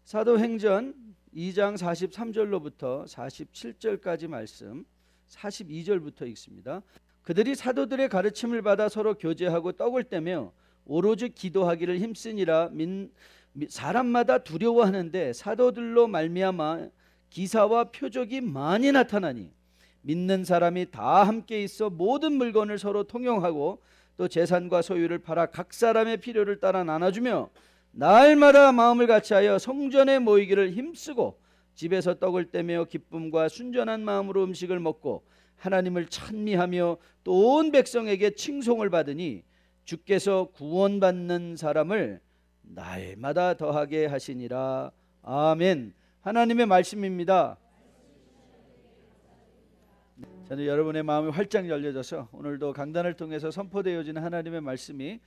사도행전 2장 43절로부터 47절까지 말씀, 42절부터 읽습니다. 그들이 사도들의 가르침을 받아 서로 교제하고 떡을 떼며 오로지 기도하기를 힘쓰니라. 사람마다 두려워하는데 사도들로 말미암아 기사와 표적이 많이 나타나니 믿는 사람이 다 함께 있어 모든 물건을 서로 통용하고 또 재산과 소유를 팔아 각 사람의 필요를 따라 나눠주며 날마다 마음을 같이하여 성전에 모이기를 힘쓰고 집에서 떡을 떼며 기쁨과 순전한 마음으로 음식을 먹고 하나님을 찬미하며 또 온 백성에게 칭송을 받으니 주께서 구원받는 사람을 날마다 더하게 하시니라. 아멘. 하나님의 말씀입니다. 저는 여러분의 마음이 활짝 열려져서 오늘도 강단을 통해서 선포되어지는 하나님의 말씀이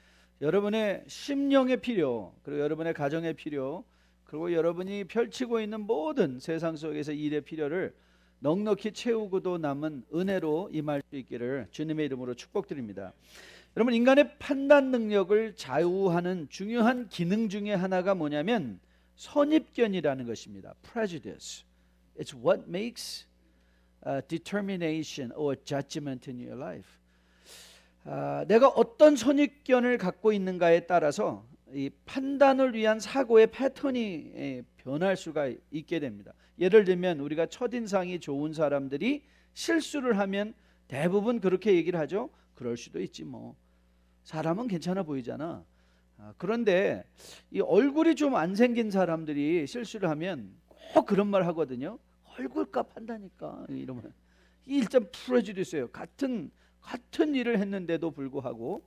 여러분의 심령의 필요, 그리고 여러분의 가정의 필요, 그리고 여러분이 펼치고 있는 모든 세상 속에서 일의 필요를 넉넉히 채우고도 남은 은혜로 임할 수 있기를 주님의 이름으로 축복드립니다. 여러분, 인간의 판단 능력을 좌우하는 중요한 기능 중에 하나가 뭐냐면 선입견이라는 것입니다. Prejudice. It's what makes determination or judgment in your life. 내가 어떤 선입견을 갖고 있는가에 따라서 이 판단을 위한 사고의 패턴이 변할 수가 있게 됩니다. 예를 들면 우리가 첫인상이 좋은 사람들이 실수를 하면 대부분 그렇게 얘기를 하죠. 그럴 수도 있지 뭐. 사람은 괜찮아 보이잖아. 그런데 이 얼굴이 좀 안 생긴 사람들이 실수를 하면 꼭 그런 말 하거든요. 얼굴값 한다니까. 이러면 이 일단 프레주디스예요. 같은 일을 했는데도 불구하고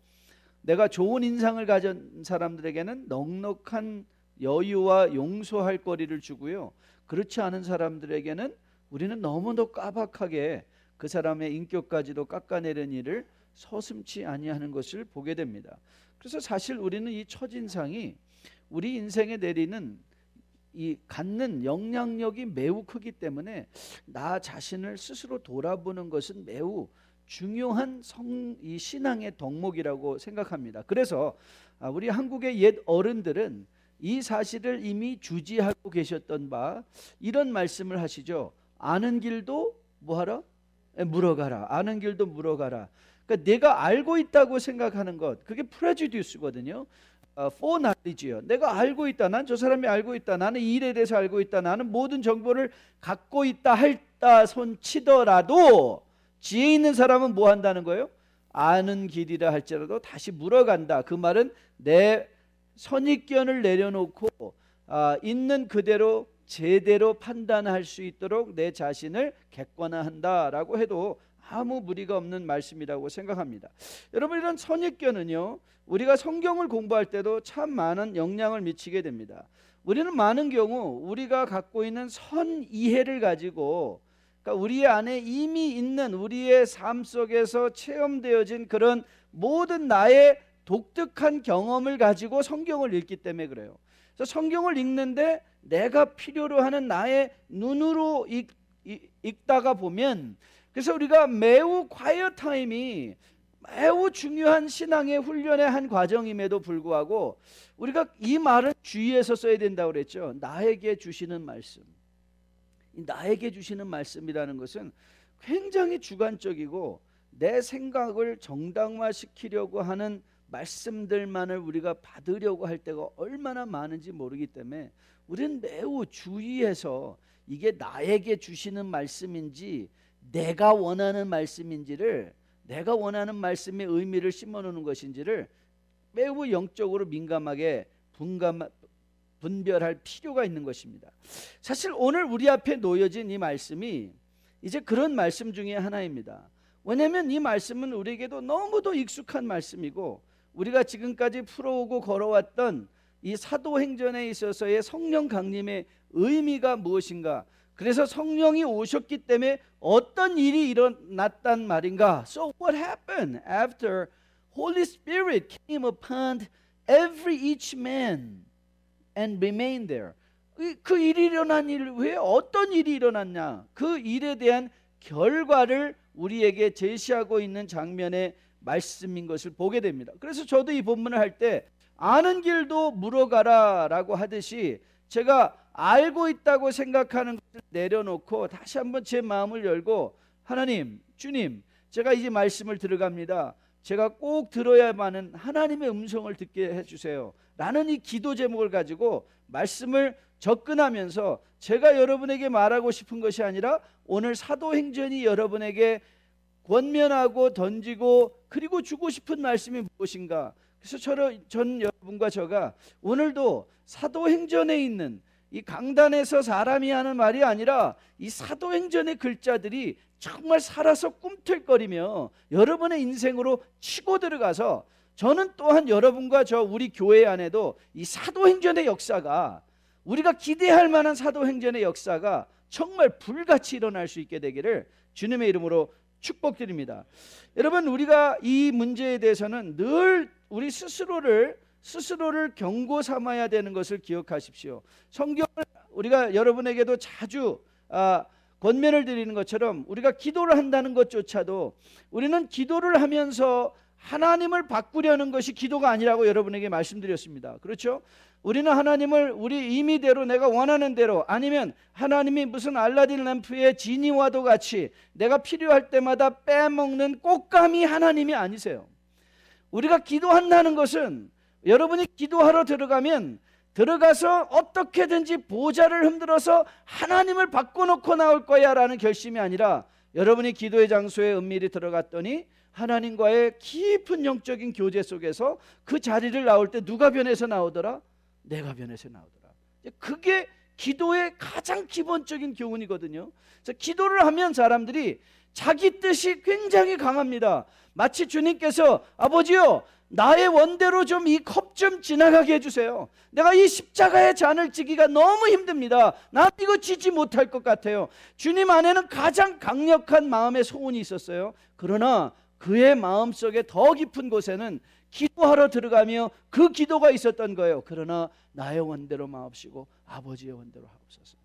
내가 좋은 인상을 가진 사람들에게는 넉넉한 여유와 용서할 거리를 주고요. 그렇지 않은 사람들에게는 우리는 너무도 까박하게 그 사람의 인격까지도 깎아내리는 일을 서슴지 아니하는 것을 보게 됩니다. 그래서 사실 우리는 이 첫인상이 우리 인생에 내리는 이 갖는 영향력이 매우 크기 때문에 나 자신을 스스로 돌아보는 것은 매우 중요한 이 신앙의 덕목이라고 생각합니다. 그래서 우리 한국의 옛 어른들은 이 사실을 이미 주지하고 계셨던 바 이런 말씀을 하시죠. 아는 길도 뭐하라? 물어가라. 아는 길도 물어가라. 그러니까 내가 알고 있다고 생각하는 것, 그게 프레주디스거든요. for knowledge요. 내가 알고 있다. 난 저 사람이 알고 있다. 나는 이 일에 대해서 알고 있다. 나는 모든 정보를 갖고 있다 할다 손치더라도 지혜 있는 사람은 뭐 한다는 거예요? 아는 길이라 할지라도 다시 물어간다. 그 말은 내 선입견을 내려놓고 있는 그대로 제대로 판단할 수 있도록 내 자신을 객관화한다라고 해도 아무 무리가 없는 말씀이라고 생각합니다. 여러분, 이런 선입견은요, 우리가 성경을 공부할 때도 참 많은 영향을 미치게 됩니다. 우리는 많은 경우 우리가 갖고 있는 선이해를 가지고, 그러니까 우리 안에 이미 있는 우리의 삶 속에서 체험되어진 그런 모든 나의 독특한 경험을 가지고 성경을 읽기 때문에 그래요. 그래서 성경을 읽는데 내가 필요로 하는 나의 눈으로 읽다가 보면, 그래서 우리가 매우 quiet 타임이 매우 중요한 신앙의 훈련의 한 과정임에도 불구하고 우리가 이 말을 주의해서 써야 된다고 그랬죠. 나에게 주시는 말씀. 나에게 주시는 말씀이라는 것은 굉장히 주관적이고 내 생각을 정당화시키려고 하는 말씀들만을 우리가 받으려고 할 때가 얼마나 많은지 모르기 때문에 우리는 매우 주의해서 이게 나에게 주시는 말씀인지 내가 원하는 말씀인지를, 내가 원하는 말씀의 의미를 심어놓는 것인지를 매우 영적으로 민감하게 분별할 필요가 있는 것입니다. 사실 오늘 우리 앞에 놓여진 이 말씀이 이제 그런 말씀 중에 하나입니다. 왜냐하면 이 말씀은 우리에게도 너무도 익숙한 말씀이고 우리가 지금까지 풀어오고 걸어왔던 이 사도행전에 있어서의 성령 강림의 의미가 무엇인가, 그래서 성령이 오셨기 때문에 어떤 일이 일어났단 말인가. So what happened after Holy Spirit came upon each man and remained there? 그 일이 일어난 일 후에 어떤 일이 일어났냐, 그 일에 대한 결과를 우리에게 제시하고 있는 장면의 말씀인 것을 보게 됩니다. 그래서 저도 이 본문을 할 때 아는 길도 물어가라 라고 하듯이 제가 알고 있다고 생각하는 것을 내려놓고 다시 한번 제 마음을 열고 하나님, 주님, 제가 이제 말씀을 들어갑니다. 제가 꼭 들어야만은 하나님의 음성을 듣게 해주세요 라는 이 기도 제목을 가지고 말씀을 접근하면서 제가 여러분에게 말하고 싶은 것이 아니라 오늘 사도행전이 여러분에게 권면하고 던지고 그리고 주고 싶은 말씀이 무엇인가. 그래서 전 여러분과 제가 오늘도 사도행전에 있는 이 강단에서 사람이 하는 말이 아니라 이 사도행전의 글자들이 정말 살아서 꿈틀거리며 여러분의 인생으로 치고 들어가서 저는 또한 여러분과 우리 교회 안에도 이 사도행전의 역사가 우리가 기대할 만한 사도행전의 역사가 정말 불같이 일어날 수 있게 되기를 주님의 이름으로 축복드립니다. 여러분, 우리가 이 문제에 대해서는 늘 우리 스스로를 경고 삼아야 되는 것을 기억하십시오. 성경을 우리가 여러분에게도 자주 권면을 드리는 것처럼 우리가 기도를 한다는 것조차도 우리는 기도를 하면서 하나님을 바꾸려는 것이 기도가 아니라고 여러분에게 말씀드렸습니다. 그렇죠? 우리는 하나님을 우리 임의대로 내가 원하는 대로, 아니면 하나님이 무슨 알라딘 램프의 지니와도 같이 내가 필요할 때마다 빼먹는 꽃감이 하나님이 아니세요. 우리가 기도한다는 것은 여러분이 기도하러 들어가서 어떻게든지 보좌를 흔들어서 하나님을 바꿔놓고 나올 거야 라는 결심이 아니라 여러분이 기도의 장소에 은밀히 들어갔더니 하나님과의 깊은 영적인 교제 속에서 그 자리를 나올 때 누가 변해서 나오더라? 내가 변해서 나오더라. 그게 기도의 가장 기본적인 교훈이거든요. 그래서 기도를 하면 사람들이 자기 뜻이 굉장히 강합니다. 마치 주님께서 아버지요, 나의 원대로 좀 이 컵 좀 지나가게 해주세요. 내가 이 십자가의 잔을 지기가 너무 힘듭니다. 난 이거 지지 못할 것 같아요. 주님 안에는 가장 강력한 마음의 소원이 있었어요. 그러나 그의 마음속에 더 깊은 곳에는 기도하러 들어가며 그 기도가 있었던 거예요. 그러나 나의 원대로 마옵시고 아버지의 원대로 하옵소서.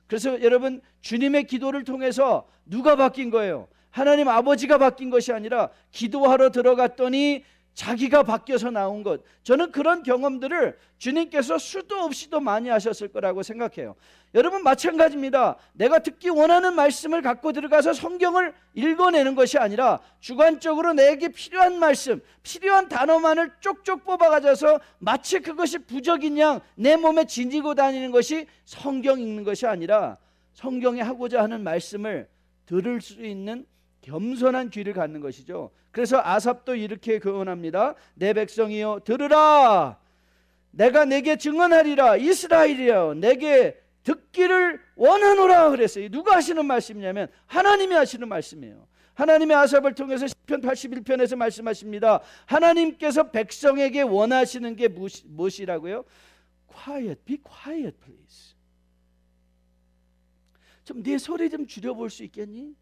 그래서 여러분, 주님의 기도를 통해서 누가 바뀐 거예요? 하나님 아버지가 바뀐 것이 아니라 기도하러 들어갔더니 자기가 바뀌어서 나온 것. 저는 그런 경험들을 주님께서 수도 없이도 많이 하셨을 거라고 생각해요. 여러분, 마찬가지입니다. 내가 듣기 원하는 말씀을 갖고 들어가서 성경을 읽어내는 것이 아니라 주관적으로 내게 필요한 말씀, 필요한 단어만을 쪽쪽 뽑아가져서 마치 그것이 부적인 양 내 몸에 지니고 다니는 것이 성경 읽는 것이 아니라 성경에 하고자 하는 말씀을 들을 수 있는 겸손한 귀를 갖는 것이죠. 그래서 아삽도 이렇게 교훈합니다. 내 백성이여 들으라. 내가 내게 증언하리라. 이스라엘이여 내게 듣기를 원하노라 그랬어요. 누가 하시는 말씀이냐면 하나님이 하시는 말씀이에요. 하나님의 아삽을 통해서 시편 81편에서 말씀하십니다. 하나님께서 백성에게 원하시는 게 무엇이라고요? Quiet, be quiet please. 좀 네 소리 좀 줄여볼 수 있겠니?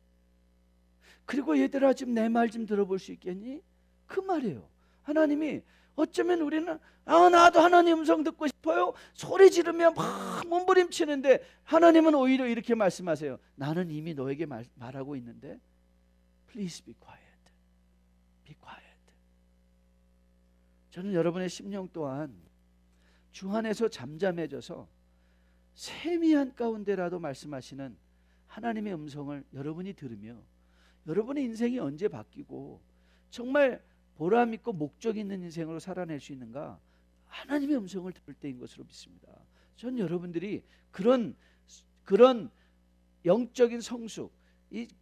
그리고 얘들아 좀 내 말 좀 들어볼 수 있겠니? 그 말이에요. 하나님이 어쩌면 우리는 나도 하나님 음성 듣고 싶어요. 소리 지르며 막 몸부림치는데 하나님은 오히려 이렇게 말씀하세요. 나는 이미 너에게 말하고 있는데 Please be quiet. Be quiet. 저는 여러분의 심령 또한 주 안에서 잠잠해져서 세미한 가운데라도 말씀하시는 하나님의 음성을 여러분이 들으며 여러분의 인생이 언제 바뀌고 정말 보람 있고 목적 있는 인생으로 살아낼 수 있는가? 하나님의 음성을 들을 때인 것으로 믿습니다. 전 여러분들이 그런 영적인 성숙,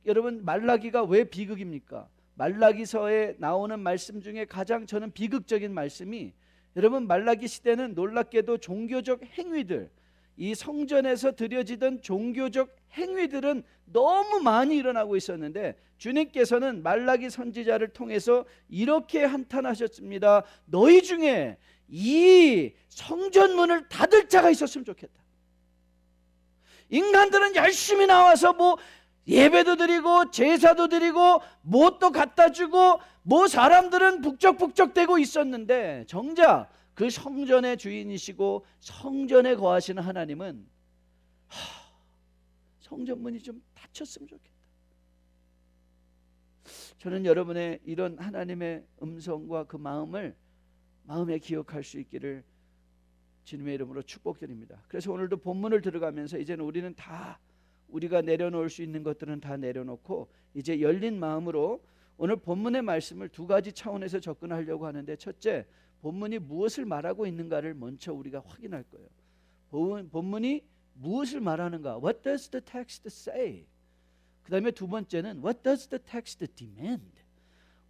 여러분 말라기가 왜 비극입니까? 말라기서에 나오는 말씀 중에 가장 저는 비극적인 말씀이, 여러분 말라기 시대는 놀랍게도 종교적 행위들, 이 성전에서 드려지던 종교적 행위들은 너무 많이 일어나고 있었는데 주님께서는 말라기 선지자를 통해서 이렇게 한탄하셨습니다. 너희 중에 이 성전문을 닫을 자가 있었으면 좋겠다. 인간들은 열심히 나와서 뭐 예배도 드리고 제사도 드리고 뭣도 갖다 주고 뭐 사람들은 북적북적대고 있었는데 정작 그 성전의 주인이시고 성전에 거하시는 하나님은 성전문이 좀 닫혔으면 좋겠다. 저는 여러분의 이런 하나님의 음성과 그 마음을 마음에 기억할 수 있기를 주님의 이름으로 축복드립니다. 그래서 오늘도 본문을 들어가면서 이제는 우리는 다 우리가 내려놓을 수 있는 것들은 다 내려놓고 이제 열린 마음으로 오늘 본문의 말씀을 두 가지 차원에서 접근하려고 하는데, 첫째, 본문이 무엇을 말하고 있는가를 먼저 우리가 확인할 거예요. 본문이 무엇을 말하는가? What does the text say? 그 다음에 두 번째는 What does the text demand?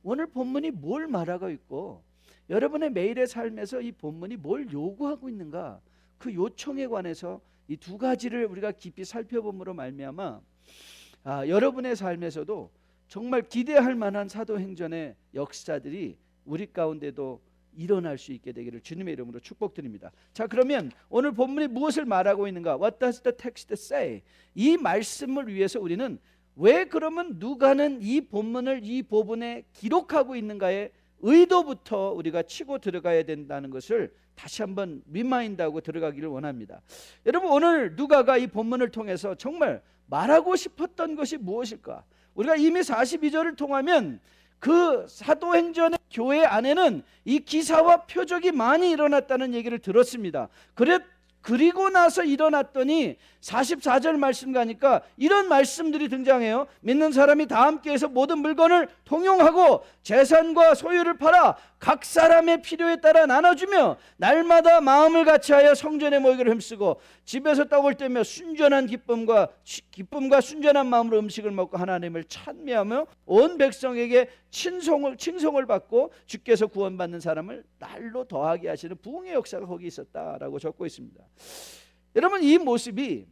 오늘 본문이 뭘 말하고 있고 여러분의 매일의 삶에서 이 본문이 뭘 요구하고 있는가, 그 요청에 관해서 이 두 가지를 우리가 깊이 살펴봄으로 말미암아 여러분의 삶에서도 정말 기대할 만한 사도행전의 역사들이 우리 가운데도 일어날 수 있게 되기를 주님의 이름으로 축복드립니다. 자, 그러면 오늘 본문이 무엇을 말하고 있는가? What does the text say? 이 말씀을 위해서 우리는 왜 그러면 누가는 이 본문을 이 부분에 기록하고 있는가의 의도부터 우리가 치고 들어가야 된다는 것을 다시 한번 리마인드하고 들어가기를 원합니다. 여러분, 오늘 누가가 이 본문을 통해서 정말 말하고 싶었던 것이 무엇일까? 우리가 이미 42절을 통하면 그 사도행전의 교회 안에는 이 기사와 표적이 많이 일어났다는 얘기를 들었습니다. 그리고 나서 일어났더니 44절 말씀 가니까 이런 말씀들이 등장해요. 믿는 사람이 다 함께해서 모든 물건을 통용하고 재산과 소유를 팔아 각 사람의 필요에 따라 나눠주며 날마다 마음을 같이하여 성전에 모이기를 힘쓰고 집에서 떡을 떼며 순전한 기쁨과 순전한 마음으로 음식을 먹고 하나님을 찬미하며 온 백성에게 칭송을 받고 주께서 구원받는 사람을 날로 더하게 하시는 부흥의 역사가 거기 있었다라고 적고 있습니다. 여러분, 이 모습이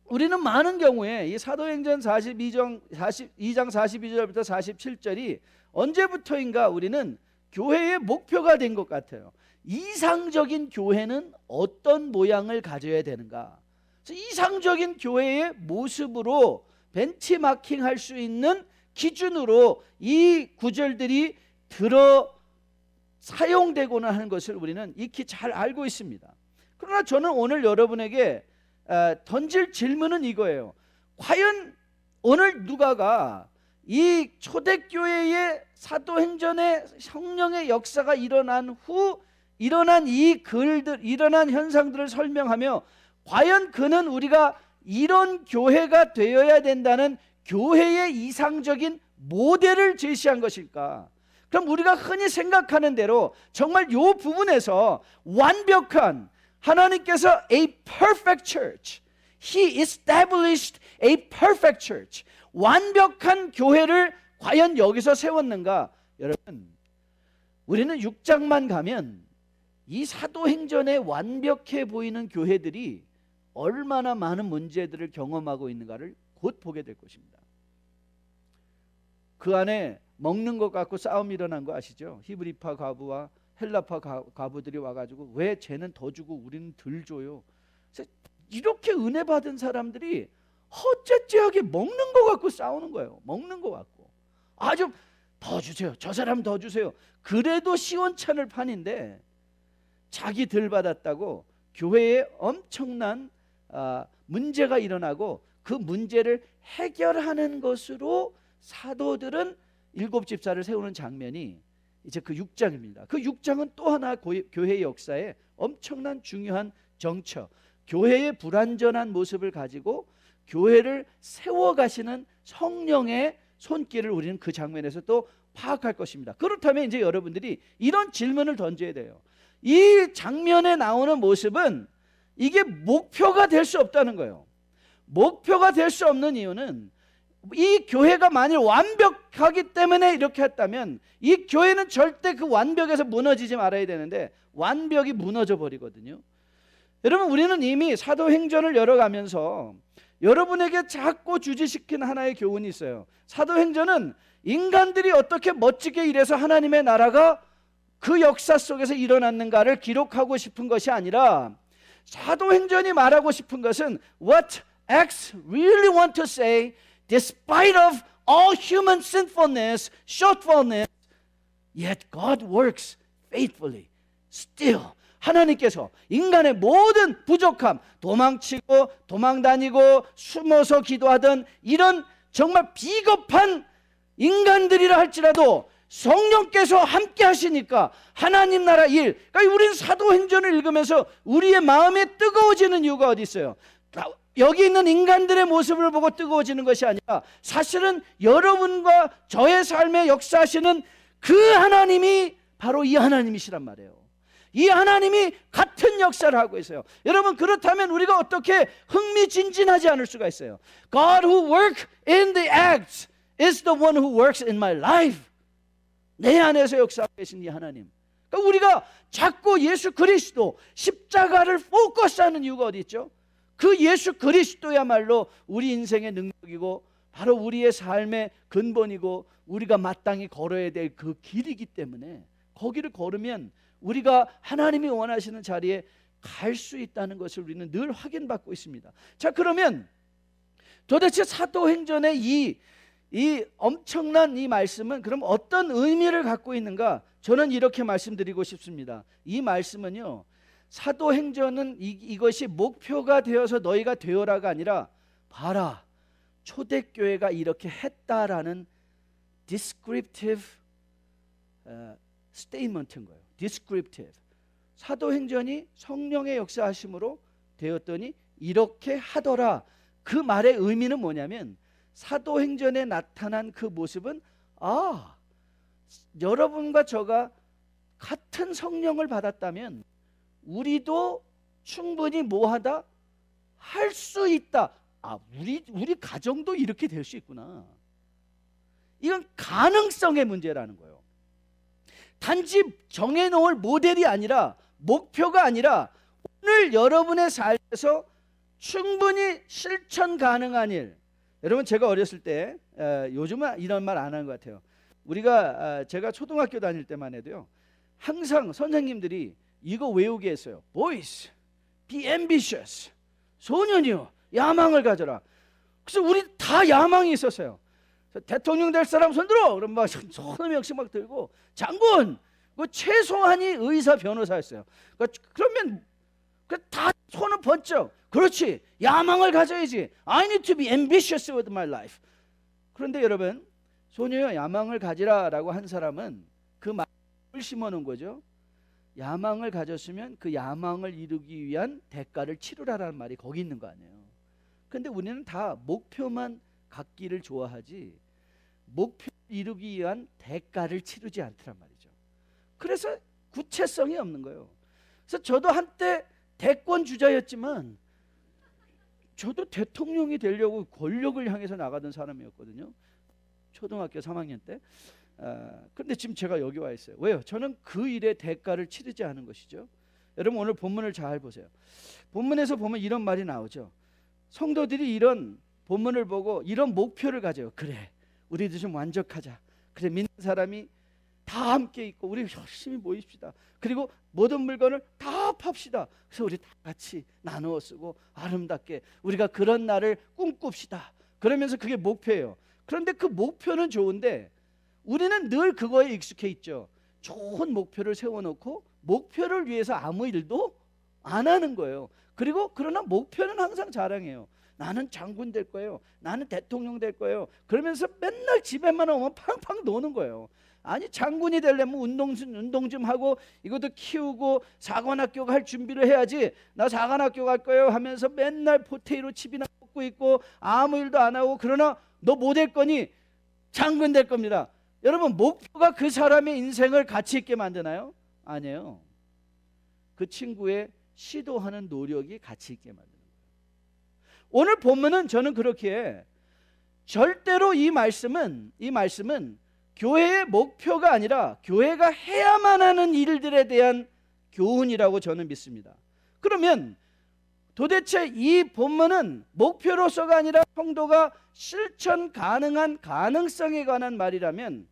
우리는 많은 경우에 이 사도행전 2장 42절부터 47절이 언제부터인가 우리는 교회의 목표가 된 것 같아요. 이상적인 교회는 어떤 모양을 가져야 되는가? 그래서 이상적인 교회의 모습으로 벤치마킹할 수 있는 기준으로 이 구절들이 사용되고는 하는 것을 우리는 익히 잘 알고 있습니다. 그러나 저는 오늘 여러분에게 던질 질문은 이거예요. 과연 오늘 누가가 이 초대교회의 사도행전의 성령의 역사가 일어난 후 일어난 일어난 현상들을 설명하며 과연 그는 우리가 이런 교회가 되어야 된다는 교회의 이상적인 모델을 제시한 것일까? 그럼 우리가 흔히 생각하는 대로 정말 이 부분에서 완벽한 하나님께서 a perfect church, He established a perfect church, 완벽한 교회를 과연 여기서 세웠는가? 여러분, 우리는 6장만 가면 이 사도행전에 완벽해 보이는 교회들이 얼마나 많은 문제들을 경험하고 있는가를 곧 보게 될 것입니다. 그 안에 먹는 것 갖고 싸움이 일어난 거 아시죠? 히브리파 과부와 헬라파 과부들이 와가지고 왜 쟤는 더 주고 우리는 덜 줘요? 그래서 이렇게 은혜 받은 사람들이 허째째하게 먹는 거 갖고 싸우는 거예요. 먹는 거 갖고 아주 더 주세요, 저 사람 더 주세요. 그래도 시원찮을 판인데 자기 덜 받았다고 교회에 엄청난 문제가 일어나고 그 문제를 해결하는 것으로 사도들은 7집사를 세우는 장면이 이제 그 6장입니다. 그 6장은 또 하나 교회의 역사에 엄청난 중요한 정처, 교회의 불완전한 모습을 가지고 교회를 세워가시는 성령의 손길을 우리는 그 장면에서 또 파악할 것입니다. 그렇다면 이제 여러분들이 이런 질문을 던져야 돼요. 이 장면에 나오는 모습은 이게 목표가 될 수 없다는 거예요. 목표가 될 수 없는 이유는 이 교회가 만일 완벽하기 때문에 이렇게 했다면 이 교회는 절대 그 완벽에서 무너지지 말아야 되는데 완벽이 무너져 버리거든요. 여러분, 우리는 이미 사도행전을 열어가면서 여러분에게 자꾸 주지시킨 하나의 교훈이 있어요. 사도행전은 인간들이 어떻게 멋지게 일해서 하나님의 나라가 그 역사 속에서 일어났는가를 기록하고 싶은 것이 아니라 사도행전이 말하고 싶은 것은 What Acts really want to say, despite of all human sinfulness, shortfallness, yet God works faithfully. Still, 하나님께서 인간의 모든 부족함, 도망치고 도망다니고 숨어서 기도하던 이런 정말 비겁한 인간들이라 할지라도 성령께서 함께 하시니까 하나님 나라 일. 그러니까 우리는 사도행전을 읽으면서 우리의 마음에 뜨거워지는 이유가 어디 있어요? 여기 있는 인간들의 모습을 보고 뜨거워지는 것이 아니라 사실은 여러분과 저의 삶에 역사하시는 그 하나님이 바로 이 하나님이시란 말이에요. 이 하나님이 같은 역사를 하고 있어요. 여러분, 그렇다면 우리가 어떻게 흥미진진하지 않을 수가 있어요? God who works in the acts is the one who works in my life. 내 안에서 역사하고 계신 이 하나님. 그러니까 우리가 자꾸 예수 그리스도 십자가를 포커스하는 이유가 어디 있죠? 그 예수 그리스도야말로 우리 인생의 능력이고 바로 우리의 삶의 근본이고 우리가 마땅히 걸어야 될 그 길이기 때문에 거기를 걸으면 우리가 하나님이 원하시는 자리에 갈 수 있다는 것을 우리는 늘 확인받고 있습니다. 자, 그러면 도대체 사도행전의 이 엄청난 이 말씀은 그럼 어떤 의미를 갖고 있는가? 저는 이렇게 말씀드리고 싶습니다. 이 말씀은요, 사도행전은 이것이 목표가 되어서 너희가 되어라가 아니라 봐라, 초대교회가 이렇게 했다라는 descriptive statement인 거예요. descriptive. 사도행전이 성령의 역사하심으로 되었더니 이렇게 하더라. 그 말의 의미는 뭐냐면 사도행전에 나타난 그 모습은 여러분과 저가 같은 성령을 받았다면 우리도 충분히 뭐하다? 할 수 있다. 우리 가정도 이렇게 될 수 있구나. 이건 가능성의 문제라는 거예요. 단지 정해놓을 모델이 아니라 목표가 아니라 오늘 여러분의 삶에서 충분히 실천 가능한 일. 여러분, 제가 어렸을 때 요즘은 이런 말 안 하는 것 같아요. 제가 초등학교 다닐 때만 해도요, 항상 선생님들이 이거 외우게 했어요. Boys, be ambitious. 소년이요, 야망을 가져라. 그래서 우리 다 야망이 있었어요. 대통령 될 사람 손들어. 그럼 막 서너 명씩 막 들고, 장군, 최소한이 의사 변호사였어요. 그러면 다 손은 번쩍. 그렇지, 야망을 가져야지. I need to be ambitious with my life. 그런데 여러분, 소녀여 야망을 가지라라고 한 사람은 그 말을 심어놓은 거죠. 야망을 가졌으면 그 야망을 이루기 위한 대가를 치르라라는 말이 거기 있는 거 아니에요. 그런데 우리는 다 목표만 갖기를 좋아하지 목표를 이루기 위한 대가를 치르지 않더란 말이죠. 그래서 구체성이 없는 거예요. 그래서 저도 한때 대권 주자였지만 저도 대통령이 되려고 권력을 향해서 나가던 사람이었거든요. 초등학교 3학년 때. 그런데 지금 제가 여기 와 있어요. 왜요? 저는 그 일의 대가를 치르지 않은 것이죠. 여러분, 오늘 본문을 잘 보세요. 본문에서 보면 이런 말이 나오죠. 성도들이 이런 본문을 보고 이런 목표를 가져요. 그래, 우리도 좀 만족하자. 그래, 믿는 사람이 다 함께 있고 우리 열심히 모입시다. 그리고 모든 물건을 다 팝시다. 그래서 우리 다 같이 나누어 쓰고 아름답게 우리가 그런 날을 꿈꿉시다. 그러면서 그게 목표예요. 그런데 그 목표는 좋은데 우리는 늘 그거에 익숙해 있죠. 좋은 목표를 세워놓고 목표를 위해서 아무 일도 안 하는 거예요. 그리고 그러나 목표는 항상 자랑해요. 나는 장군 될 거예요. 나는 대통령 될 거예요. 그러면서 맨날 집에만 오면 팡팡 노는 거예요. 아니, 장군이 되려면 운동 좀 하고 이것도 키우고 사관학교 갈 준비를 해야지. 나 사관학교 갈 거예요 하면서 맨날 포테이로 칩이나 먹고 있고 아무 일도 안 하고, 그러나 너 뭐 될 거니? 장군 될 겁니다. 여러분, 목표가 그 사람의 인생을 가치 있게 만드나요? 아니에요. 그 친구의 시도하는 노력이 가치 있게 만드는 거예요. 오늘 본문은 저는 그렇게 절대로 이 말씀은 교회의 목표가 아니라 교회가 해야만 하는 일들에 대한 교훈이라고 저는 믿습니다. 그러면 도대체 이 본문은 목표로서가 아니라 성도가 실천 가능한 가능성에 관한 말이라면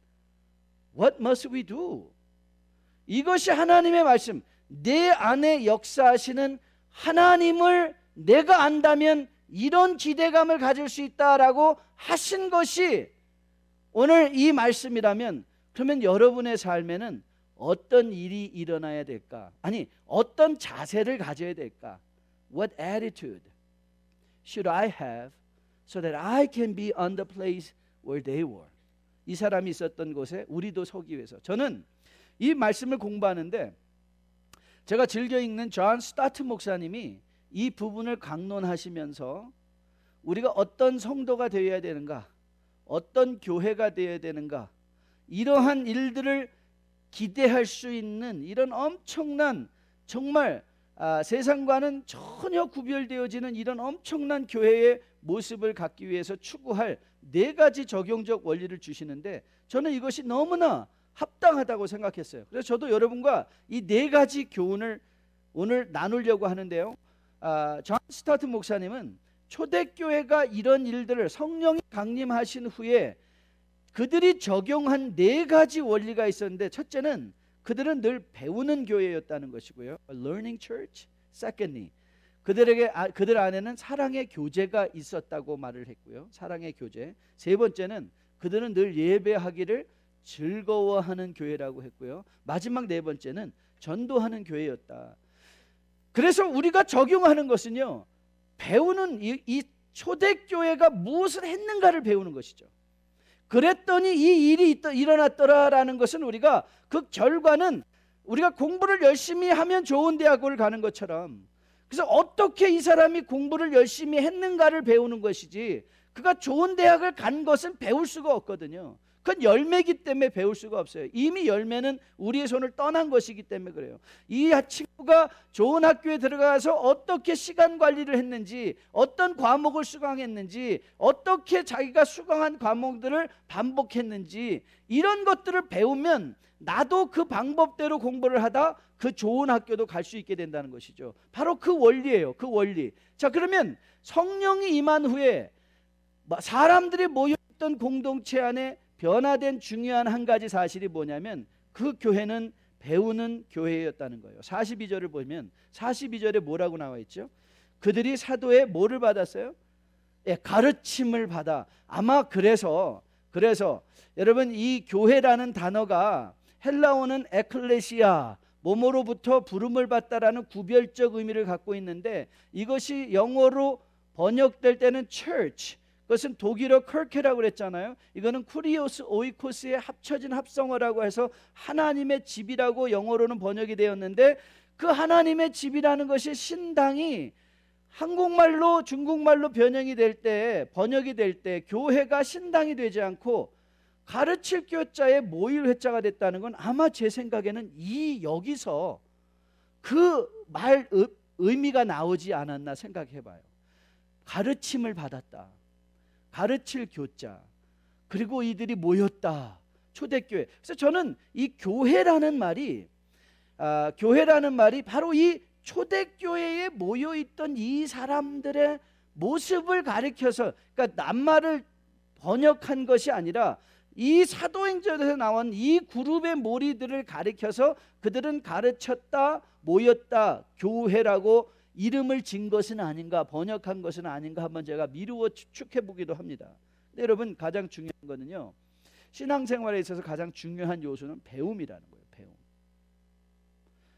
What must we do? 이것이 하나님의 말씀, 내 안에 역사하시는 하나님을 내가 안다면 이런 기대감을 가질 수 있다라고 하신 것이 오늘 이 말씀이라면, 그러면 여러분의 삶에는 어떤 일이 일어나야 될까? 아니, 어떤 자세를 가져야 될까? What attitude should I have so that I can be on the place where they were? 이 사람이 있었던 곳에 우리도 서기 위해서. 저는 이 말씀을 공부하는데 제가 즐겨 읽는 존 스타트 목사님이 이 부분을 강론하시면서 우리가 어떤 성도가 되어야 되는가, 어떤 교회가 되어야 되는가, 이러한 일들을 기대할 수 있는 이런 엄청난, 정말 세상과는 전혀 구별되어지는 이런 엄청난 교회의 모습을 갖기 위해서 추구할 4가지 적용적 원리를 주시는데 저는 이것이 너무나 합당하다고 생각했어요. 그래서 저도 여러분과 이 4가지 교훈을 오늘 나누려고 하는데요. 존 스타트 목사님은 초대교회가 이런 일들을 성령이 강림하신 후에 그들이 적용한 4가지 원리가 있었는데, 첫째는 그들은 늘 배우는 교회였다는 것이고요. A learning church. Secondly, 그들 안에는 사랑의 교제가 있었다고 말을 했고요. 사랑의 교제. 3번째는 그들은 늘 예배하기를 즐거워하는 교회라고 했고요. 마지막 4번째는 전도하는 교회였다. 그래서 우리가 적용하는 것은요, 배우는 이 초대교회가 무엇을 했는가를 배우는 것이죠. 그랬더니 이 일이 일어났더라라는 것은 우리가 그 결과는 우리가 공부를 열심히 하면 좋은 대학을 가는 것처럼, 그래서 어떻게 이 사람이 공부를 열심히 했는가를 배우는 것이지 그가 좋은 대학을 간 것은 배울 수가 없거든요. 그건 열매이기 때문에 배울 수가 없어요. 이미 열매는 우리의 손을 떠난 것이기 때문에 그래요. 이 친구가 좋은 학교에 들어가서 어떻게 시간 관리를 했는지, 어떤 과목을 수강했는지, 어떻게 자기가 수강한 과목들을 반복했는지, 이런 것들을 배우면 나도 그 방법대로 공부를 하다 그 좋은 학교도 갈 수 있게 된다는 것이죠. 바로 그 원리예요. 그 원리. 자, 그러면 성령이 임한 후에 사람들이 모여있던 공동체 안에 변화된 중요한 한 가지 사실이 뭐냐면 그 교회는 배우는 교회였다는 거예요. 42절을 보면 42절에 뭐라고 나와 있죠? 그들이 사도의 뭐를 받았어요? 가르침을 받아. 아마 그래서 여러분, 이 교회라는 단어가 헬라어는 에클레시아, 뭐뭐로부터 부름을 받다라는 구별적 의미를 갖고 있는데, 이것이 영어로 번역될 때는 church, 그것은 독일어 커케라고 그랬잖아요. 이거는 쿠리오스 오이코스의 합쳐진 합성어라고 해서 하나님의 집이라고 영어로는 번역이 되었는데, 그 하나님의 집이라는 것이 신당이 한국말로 중국말로 번역이 될 때 교회가 신당이 되지 않고 가르칠 교자의 모일 회자가 됐다는 건 아마 제 생각에는 여기서 그 말 의미가 나오지 않았나 생각해봐요. 가르침을 받았다, 가르칠 교자, 그리고 이들이 모였다, 초대교회. 그래서 저는 이 교회라는 말이 바로 이 초대교회에 모여있던 이 사람들의 모습을 가리켜서, 그러니까 낱말을 번역한 것이 아니라 이 사도행전에서 나온 이 그룹의 무리들을 가리켜서 그들은 가르쳤다, 모였다, 교회라고 이름을 진 것은 아닌가, 번역한 것은 아닌가 한번 제가 미루어 추측해 보기도 합니다. 근데 여러분, 가장 중요한 거는요, 신앙생활에 있어서 가장 중요한 요소는 배움이라는 거예요. 배움.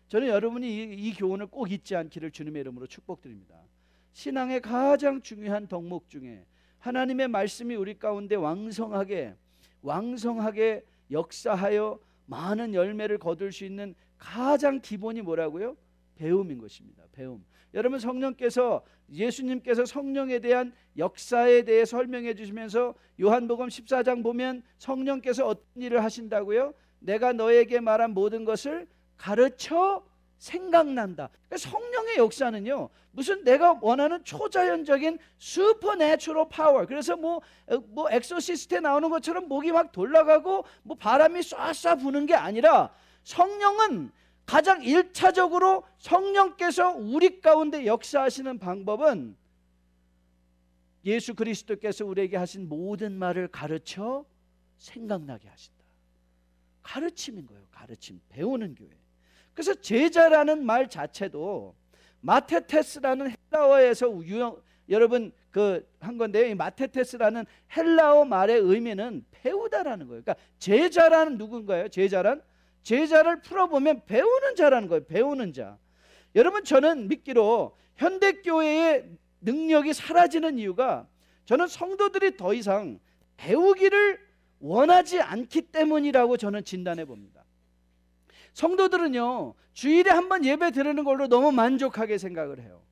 저는 여러분이 이 교훈을 꼭 잊지 않기를 주님의 이름으로 축복드립니다. 신앙의 가장 중요한 덕목 중에 하나님의 말씀이 우리 가운데 왕성하게 역사하여 많은 열매를 거둘 수 있는 가장 기본이 뭐라고요? 배움인 것입니다. 배움. 여러분, 예수님께서 성령에 대한 역사에 대해 설명해 주시면서 요한복음 14장 보면 성령께서 어떤 일을 하신다고요? 내가 너에게 말한 모든 것을 가르쳐 생각난다. 성령의 역사는요, 무슨 내가 원하는 초자연적인 슈퍼내추럴 파워, 그래서 뭐 엑소시스트에 나오는 것처럼 목이 막 돌아가고 뭐 바람이 쏴쏴 부는 게 아니라, 성령은 가장 1차적으로 성령께서 우리 가운데 역사하시는 방법은 예수 그리스도께서 우리에게 하신 모든 말을 가르쳐 생각나게 하신다. 가르침인 거예요. 가르침, 배우는 교회. 그래서 제자라는 말 자체도 마테테스라는 헬라어에서 여러분 한 건데요. 이 마테테스라는 헬라어 말의 의미는 배우다라는 거예요. 그러니까 제자라는 누군가요? 제자를 풀어보면 배우는 자라는 거예요. 배우는 자. 여러분, 저는 믿기로 현대교회의 능력이 사라지는 이유가, 저는 성도들이 더 이상 배우기를 원하지 않기 때문이라고 저는 진단해 봅니다. 성도들은요, 주일에 한번 예배 드리는 걸로 너무 만족하게 생각을 해요.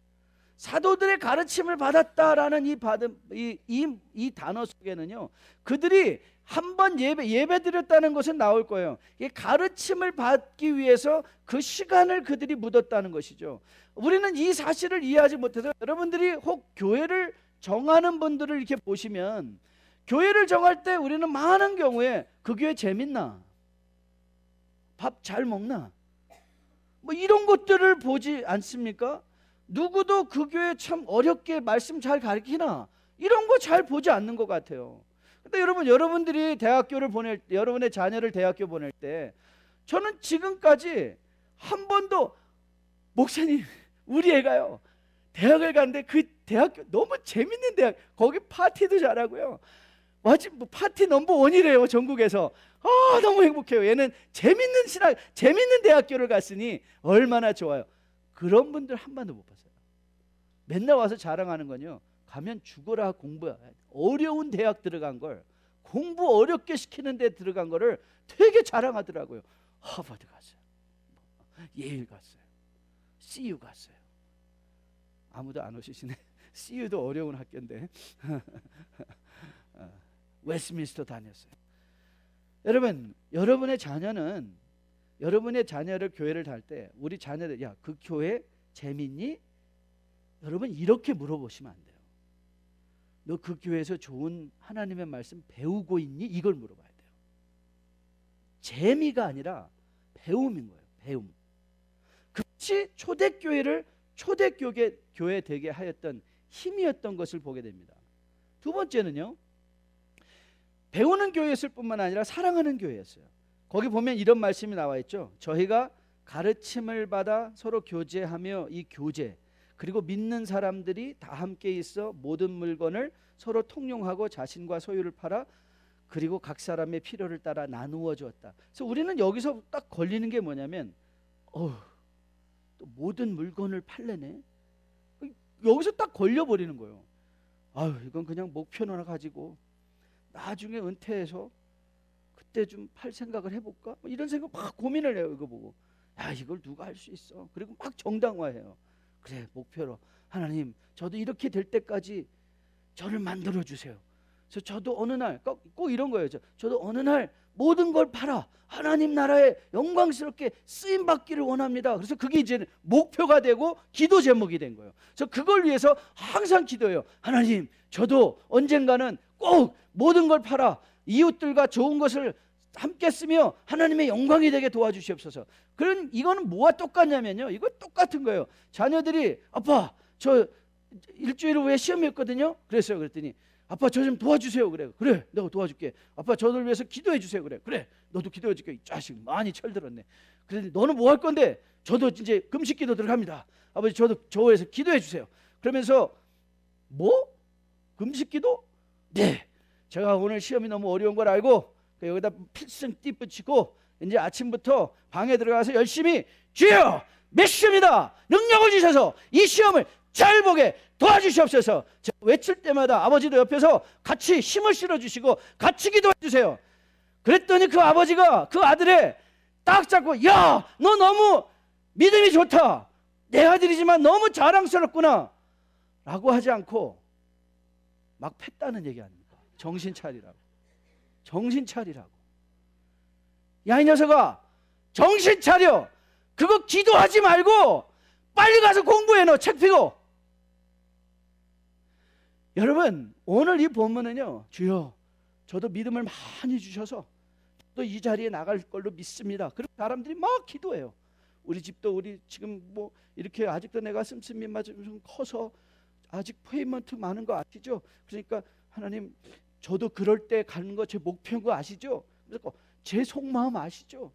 사도들의 가르침을 받았다라는 이 단어 속에는요, 그들이 한번 예배 드렸다는 것은 나올 거예요. 이 가르침을 받기 위해서 그 시간을 그들이 묻었다는 것이죠. 우리는 이 사실을 이해하지 못해서, 여러분들이 혹 교회를 정하는 분들을 이렇게 보시면, 교회를 정할 때 우리는 많은 경우에 그 교회 재밌나? 밥 잘 먹나? 뭐 이런 것들을 보지 않습니까? 누구도 그 교회 참 어렵게 말씀 잘 가르치나? 이런 거 잘 보지 않는 것 같아요. 근데 여러분, 여러분들이 대학교를 보낼 때, 여러분의 자녀를 대학교 보낼 때, 저는 지금까지 한 번도, 목사님 우리 애가요 대학을 갔는데 그 대학교 너무 재밌는 대학, 거기 파티도 잘하고요, 마침 뭐 파티 넘버 원이래요 전국에서. 너무 행복해요. 얘는 재밌는 대학교를 갔으니 얼마나 좋아요. 그런 분들 한 번도 못 봤어요. 맨날 와서 자랑하는 건요, 가면 죽어라 공부야. 어려운 대학 들어간 걸, 공부 어렵게 시키는 데 들어간 거를 되게 자랑하더라고요. 하버드 갔어요, 예일 갔어요, CU 갔어요. 아무도 안 오시시네. CU도 어려운 학교인데. 웨스트민스터 다녔어요. 여러분, 여러분의 자녀는, 여러분의 자녀를 교회를 다닐 때 우리 자녀들, 야, 그 교회 재밌니? 여러분 이렇게 물어보시면 안 돼요. 너 그 교회에서 좋은 하나님의 말씀 배우고 있니? 이걸 물어봐야 돼요. 재미가 아니라 배움인 거예요. 배움. 그것이 초대교회를 초대교회 되게 하였던 힘이었던 것을 보게 됩니다. 두 번째는요, 배우는 교회였을 뿐만 아니라 사랑하는 교회였어요. 거기 보면 이런 말씀이 나와 있죠. 저희가 가르침을 받아 서로 교제하며, 이 교제, 그리고 믿는 사람들이 다 함께 있어 모든 물건을 서로 통용하고 자신과 소유를 팔아 그리고 각 사람의 필요를 따라 나누어 주었다. 그래서 우리는 여기서 딱 걸리는 게 뭐냐면, 또 모든 물건을 팔래네. 여기서 딱 걸려버리는 거예요. 이건 그냥 목표나 가지고 나중에 은퇴해서 그때 좀 팔 생각을 해볼까? 이런 생각 막 고민을 해요. 이거 보고, 이걸 누가 할 수 있어? 그리고 막 정당화해요. 그래, 목표로, 하나님 저도 이렇게 될 때까지 저를 만들어 주세요. 그래서 저도 어느 날 꼭 이런 거예요. 저도 어느 날 모든 걸 팔아 하나님 나라에 영광스럽게 쓰임 받기를 원합니다. 그래서 그게 이제 목표가 되고 기도 제목이 된 거예요. 그래서 그걸 위해서 항상 기도해요. 하나님, 저도 언젠가는 꼭 모든 걸 팔아 이웃들과 좋은 것을 함께 쓰며 하나님의 영광이 되게 도와주시옵소서. 이거는 뭐와 똑같냐면요, 이거 똑같은 거예요. 자녀들이, 아빠 저 일주일 후에 시험이었거든요. 그랬더니 아빠 저 좀 도와주세요. 그래 내가 도와줄게. 아빠 저를 위해서 기도해 주세요. 그래 너도 기도해 줄게. 이 자식 많이 철들었네. 그래서 너는 뭐 할 건데? 저도 이제 금식 기도 들어갑니다. 아버지 저도 저에서 기도해 주세요. 그러면서, 뭐? 금식 기도? 네, 제가 오늘 시험이 너무 어려운 걸 알고 여기다 필승 띠 붙이고 이제 아침부터 방에 들어가서 열심히, 주여 몇 시험이다, 능력을 주셔서 이 시험을 잘 보게 도와주시옵소서. 제가 외칠 때마다 아버지도 옆에서 같이 힘을 실어주시고 같이 기도해 주세요. 그랬더니 그 아버지가 그 아들의 딱 잡고, 야, 너 너무 믿음이 좋다, 내 아들이지만 너무 자랑스럽구나 라고 하지 않고 막 팼다는 얘기 아닙니까? 정신 차리라고. 야, 이 녀석아, 정신 차려. 그거 기도하지 말고 빨리 가서 공부해. 너 책 펴고. 여러분, 오늘 이 본문은요, 주여 저도 믿음을 많이 주셔서 또 이 자리에 나갈 걸로 믿습니다. 그리고 사람들이 막 기도해요. 우리 집도, 우리 지금 뭐 이렇게 아직도 내가 씀씀이만 좀 커서 아직 페이먼트 많은 거 아시죠? 그러니까 하나님, 저도 그럴 때 가는 거 제 목표인 거 아시죠? 그래서 제 속마음 아시죠?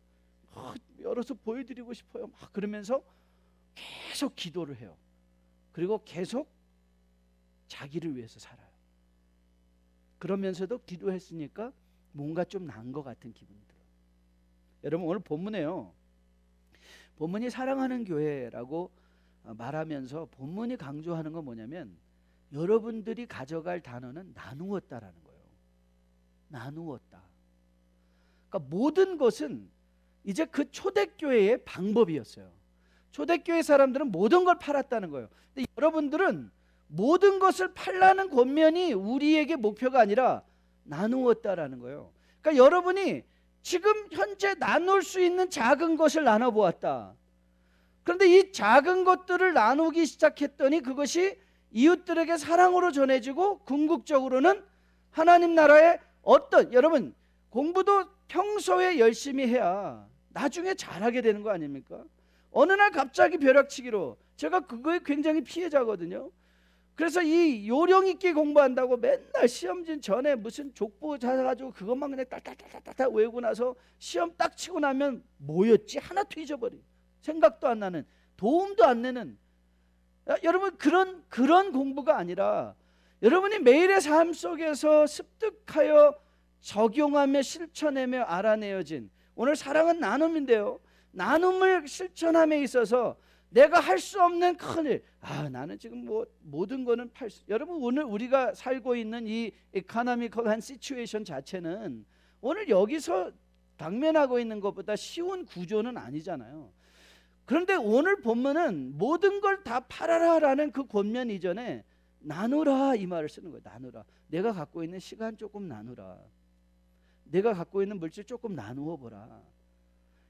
열어서 보여드리고 싶어요. 막 그러면서 계속 기도를 해요. 그리고 계속 자기를 위해서 살아요. 그러면서도 기도했으니까 뭔가 좀 난 것 같은 기분이 들어요. 여러분, 오늘 본문에요, 본문이 사랑하는 교회라고 말하면서 본문이 강조하는 건 뭐냐면, 여러분들이 가져갈 단어는 나누었다라는 거예요. 나누었다. 그러니까 모든 것은 이제 그 초대교회의 방법이었어요. 초대교회 사람들은 모든 걸 팔았다는 거예요. 근데 여러분들은 모든 것을 팔라는 권면이 우리에게 목표가 아니라 나누었다라는 거예요. 그러니까 여러분이 지금 현재 나눌 수 있는 작은 것을 나눠보았다. 그런데 이 작은 것들을 나누기 시작했더니 그것이 이웃들에게 사랑으로 전해지고 궁극적으로는 하나님 나라의 어떤, 여러분 공부도 평소에 열심히 해야 나중에 잘하게 되는 거 아닙니까? 어느 날 갑자기 벼락치기로, 제가 그거에 굉장히 피해자거든요. 그래서 이 요령 있게 공부한다고 맨날 시험진 전에 무슨 족보 찾아가지고 그것만 그냥 딱딱딱딱딱 외우고 나서 시험 딱 치고 나면 뭐였지? 하나도 잊어버려. 생각도 안 나는, 도움도 안 내는. 여러분 그런 공부가 아니라 여러분이 매일의 삶 속에서 습득하여 적용하며 실천하며 알아내어진, 오늘 사랑은 나눔인데요, 나눔을 실천함에 있어서 내가 할 수 없는 큰일, 나는 지금 뭐 모든 거는 여러분 오늘 우리가 살고 있는 이 economical한 시츄에이션 자체는 오늘 여기서 당면하고 있는 것보다 쉬운 구조는 아니잖아요. 그런데 오늘 본문은 모든 걸 다 팔아라라는 그 권면 이전에 나누라 이 말을 쓰는 거예요. 나누라. 내가 갖고 있는 시간 조금 나누라. 내가 갖고 있는 물질 조금 나누어 보라.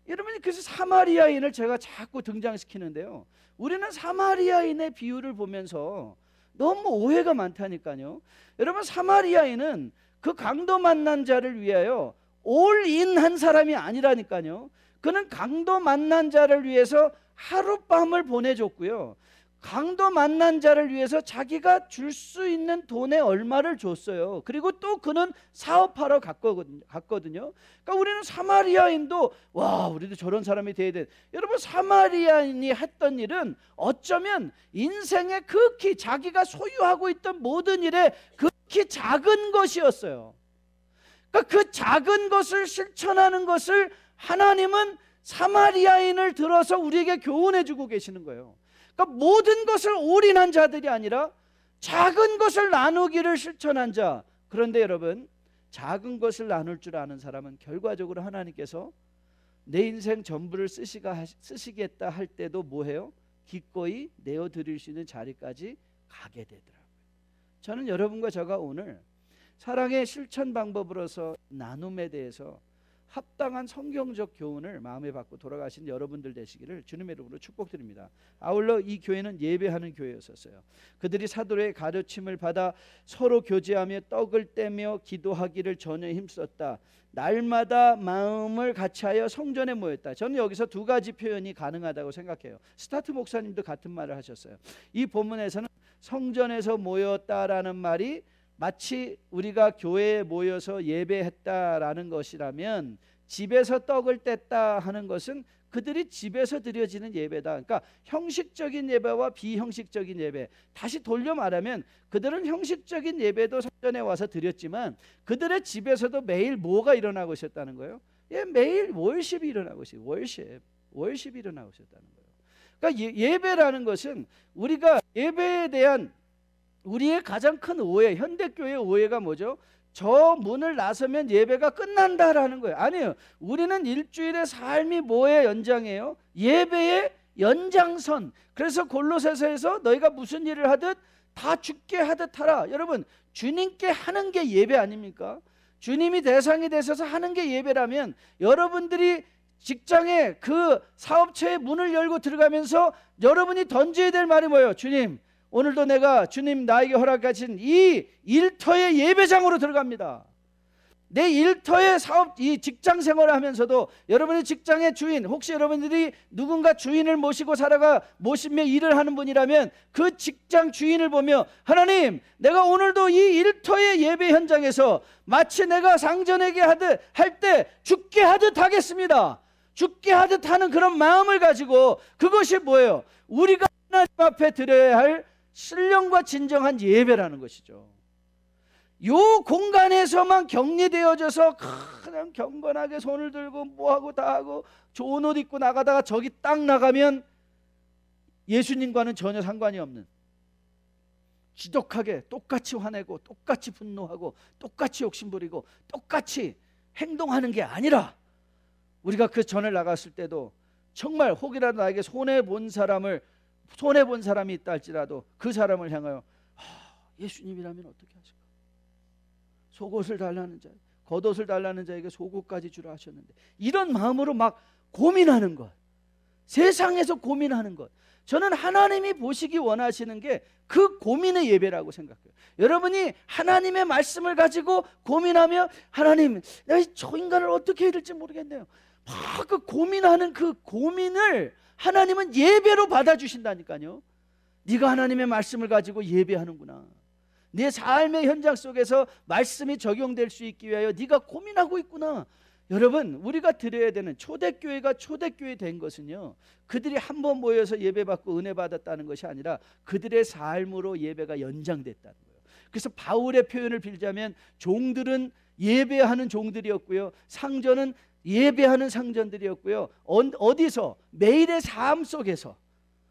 여러분이 그래서 사마리아인을 제가 자꾸 등장시키는데요, 우리는 사마리아인의 비유를 보면서 너무 오해가 많다니까요. 여러분 사마리아인은 그 강도 만난 자를 위하여 올인한 사람이 아니라니까요. 그는 강도 만난 자를 위해서 하룻밤을 보내줬고요, 강도 만난 자를 위해서 자기가 줄 수 있는 돈의 얼마를 줬어요. 그리고 또 그는 사업하러 갔거든요. 그러니까 우리는 사마리아인도 와, 우리도 저런 사람이 돼야 돼. 여러분 사마리아인이 했던 일은 어쩌면 인생의 극히 자기가 소유하고 있던 모든 일에 극히 작은 것이었어요. 그러니까 그 작은 것을 실천하는 것을 하나님은 사마리아인을 들어서 우리에게 교훈해 주고 계시는 거예요. 그러니까 모든 것을 올인한 자들이 아니라 작은 것을 나누기를 실천한 자. 그런데 여러분, 작은 것을 나눌 줄 아는 사람은 결과적으로 하나님께서 내 인생 전부를 쓰시겠다 할 때도 뭐해요? 기꺼이 내어드릴 수 있는 자리까지 가게 되더라고요. 저는 여러분과 제가 오늘 사랑의 실천 방법으로서 나눔에 대해서 합당한 성경적 교훈을 마음에 받고 돌아가신 여러분들 되시기를 주님의 이름으로 축복드립니다. 아울러 이 교회는 예배하는 교회였었어요. 그들이 사도의 가르침을 받아 서로 교제하며 떡을 떼며 기도하기를 전혀 힘썼다. 날마다 마음을 같이하여 성전에 모였다. 저는 여기서 두 가지 표현이 가능하다고 생각해요. 스타트 목사님도 같은 말을 하셨어요. 이 본문에서는 성전에서 모였다라는 말이 마치 우리가 교회에 모여서 예배했다라는 것이라면, 집에서 떡을 뗐다 하는 것은 그들이 집에서 드려지는 예배다. 그러니까 형식적인 예배와 비형식적인 예배. 다시 돌려 말하면 그들은 형식적인 예배도 성전에 와서 드렸지만 그들의 집에서도 매일 뭐가 일어나고 있었다는 거예요? 매일 월십이 일어나고 있어요. 월십이 일어나고 있었다는 거예요. 그러니까 예배라는 것은 우리가 예배에 대한 우리의 가장 큰 오해, 현대교회의 오해가 뭐죠? 저 문을 나서면 예배가 끝난다라는 거예요. 아니에요. 우리는 일주일의 삶이 뭐의 연장이에요? 예배의 연장선. 그래서 골로새서에서 너희가 무슨 일을 하듯 다 주께 하듯 하라. 여러분, 주님께 하는 게 예배 아닙니까? 주님이 대상이 되셔서 하는 게 예배라면, 여러분들이 직장에 그 사업체의 문을 열고 들어가면서 여러분이 던져야 될 말이 뭐예요? 주님, 오늘도 내가 주님 나에게 허락하신 이 일터의 예배장으로 들어갑니다. 내 일터의 사업, 이 직장 생활을 하면서도 여러분의 직장의 주인, 혹시 여러분들이 누군가 주인을 모시고 모시며 일을 하는 분이라면 그 직장 주인을 보며, 하나님, 내가 오늘도 이 일터의 예배 현장에서 마치 내가 상전에게 할 때 죽게 하듯 하겠습니다. 죽게 하듯 하는 그런 마음을 가지고, 그것이 뭐예요? 우리가 하나님 앞에 드려야 할 신령과 진정한 예배라는 것이죠. 요 공간에서만 격리되어져서 그냥 경건하게 손을 들고 뭐하고 다하고 좋은 옷 입고 나가다가 저기 딱 나가면 예수님과는 전혀 상관이 없는, 지독하게 똑같이 화내고 똑같이 분노하고 똑같이 욕심부리고 똑같이 행동하는 게 아니라 우리가 그 전을 나갔을 때도 정말 혹이라도 나에게 손해본 사람이 있다 할지라도 그 사람을 향하여 예수님이라면 어떻게 하실까? 속옷을 달라는 자, 겉옷을 달라는 자에게 속옷까지 주라 하셨는데, 이런 마음으로 막 고민하는 것, 세상에서 고민하는 것, 저는 하나님이 보시기 원하시는 게 그 고민의 예배라고 생각해요. 여러분이 하나님의 말씀을 가지고 고민하며, 하나님, 내가 저 인간을 어떻게 해야 될지 모르겠네요, 막 그 고민하는 그 고민을 하나님은 예배로 받아주신다니까요. 네가 하나님의 말씀을 가지고 예배하는구나, 내 삶의 현장 속에서 말씀이 적용될 수 있기 위하여 네가 고민하고 있구나. 여러분, 우리가 드려야 되는, 초대교회가 초대교회 된 것은요, 그들이 한 번 모여서 예배받고 은혜 받았다는 것이 아니라 그들의 삶으로 예배가 연장됐다는 거예요. 그래서 바울의 표현을 빌자면 종들은 예배하는 종들이었고요, 상전은 예배하는 상전들이었고요. 어디서? 매일의 삶 속에서,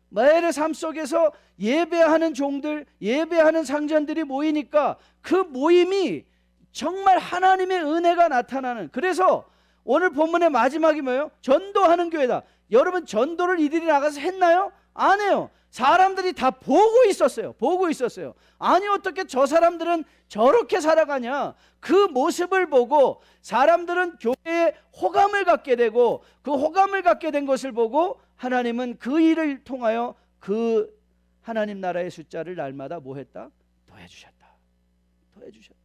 매일의 삶 속에서 예배하는 종들, 예배하는 상전들이 모이니까 그 모임이 정말 하나님의 은혜가 나타나는. 그래서 오늘 본문의 마지막이 뭐예요? 전도하는 교회다. 여러분, 전도를 이들이 나가서 했나요? 안 해요. 사람들이 다 보고 있었어요. 보고 있었어요. 아니, 어떻게 저 사람들은 저렇게 살아가냐? 그 모습을 보고 사람들은 교회에 호감을 갖게 되고, 그 호감을 갖게 된 것을 보고 하나님은 그 일을 통하여 그 하나님 나라의 숫자를 날마다 뭐 했다? 더해주셨다. 더해주셨다.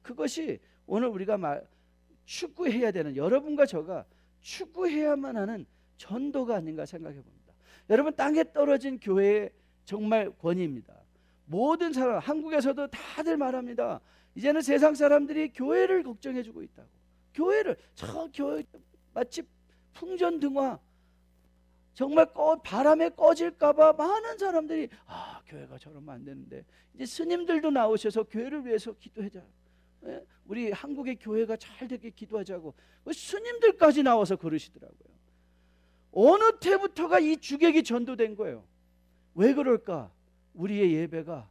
그것이 오늘 우리가 추구해야 되는, 여러분과 저가 추구해야만 하는 전도가 아닌가 생각해 봅니다. 여러분, 땅에 떨어진 교회의 정말 권위입니다. 모든 사람, 한국에서도 다들 말합니다. 이제는 세상 사람들이 교회를 걱정해 주고 있다고. 교회를, 저 교회 마치 풍전등화, 정말 바람에 꺼질까봐 많은 사람들이 교회가 저러면 안 되는데, 이제 스님들도 나오셔서 교회를 위해서 기도하자, 우리 한국의 교회가 잘 되게 기도하자고 스님들까지 나와서 그러시더라고요. 어느 때부터가 이 주객이 전도된 거예요. 왜 그럴까? 우리의 예배가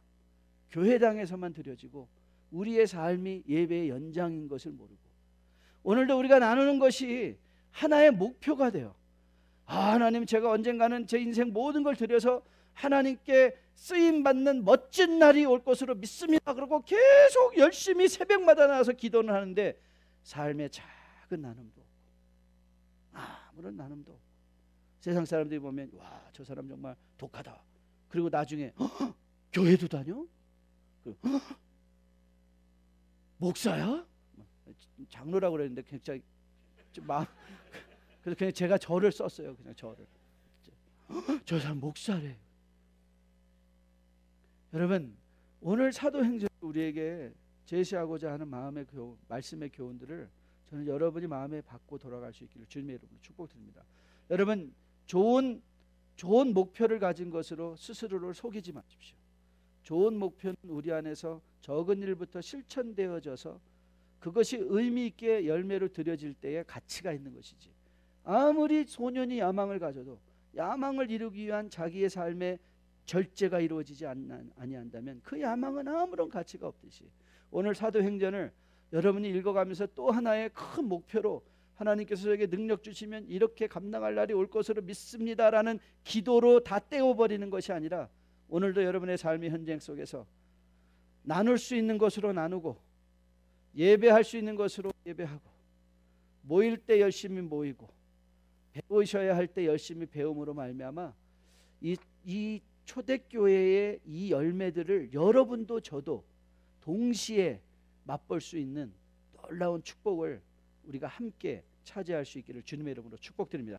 교회당에서만 드려지고 우리의 삶이 예배의 연장인 것을 모르고, 오늘도 우리가 나누는 것이 하나의 목표가 돼요. 하나님, 제가 언젠가는 제 인생 모든 걸 드려서 하나님께 쓰임받는 멋진 날이 올 것으로 믿습니다. 그러고 계속 열심히 새벽마다 나와서 기도는 하는데 삶의 작은 나눔도 없고, 아무런 나눔도 없고, 세상 사람들이 보면 와, 저 사람 정말 독하다. 그리고 나중에 교회도 다녀? 목사야? 장로라고 그랬는데 굉장히 그래서 그냥 제가 저를 썼어요. 그냥 저를. 저 사람 목사래. 여러분, 오늘 사도행전 우리에게 제시하고자 하는 마음의 교훈, 말씀의 교훈들을 저는 여러분이 마음에 받고 돌아갈 수 있기를 주님의 이름으로 축복드립니다. 여러분, 좋은 목표를 가진 것으로 스스로를 속이지 마십시오. 좋은 목표는 우리 안에서 적은 일부터 실천되어져서 그것이 의미 있게 열매로 드려질 때에 가치가 있는 것이지, 아무리 소년이 야망을 가져도 야망을 이루기 위한 자기의 삶의 절제가 이루어지지 아니한다면 그 야망은 아무런 가치가 없듯이, 오늘 사도행전을 여러분이 읽어가면서 또 하나의 큰 목표로, 하나님께서 저에게 능력 주시면 이렇게 감당할 날이 올 것으로 믿습니다라는 기도로 다 떼어버리는 것이 아니라, 오늘도 여러분의 삶의 현장 속에서 나눌 수 있는 것으로 나누고, 예배할 수 있는 것으로 예배하고, 모일 때 열심히 모이고, 배우셔야 할 때 열심히 배움으로 말미암아 이 초대교회의 이 열매들을 여러분도 저도 동시에 맛볼 수 있는 놀라운 축복을 우리가 함께 차지할 수 있기를 주님의 이름으로 축복드립니다.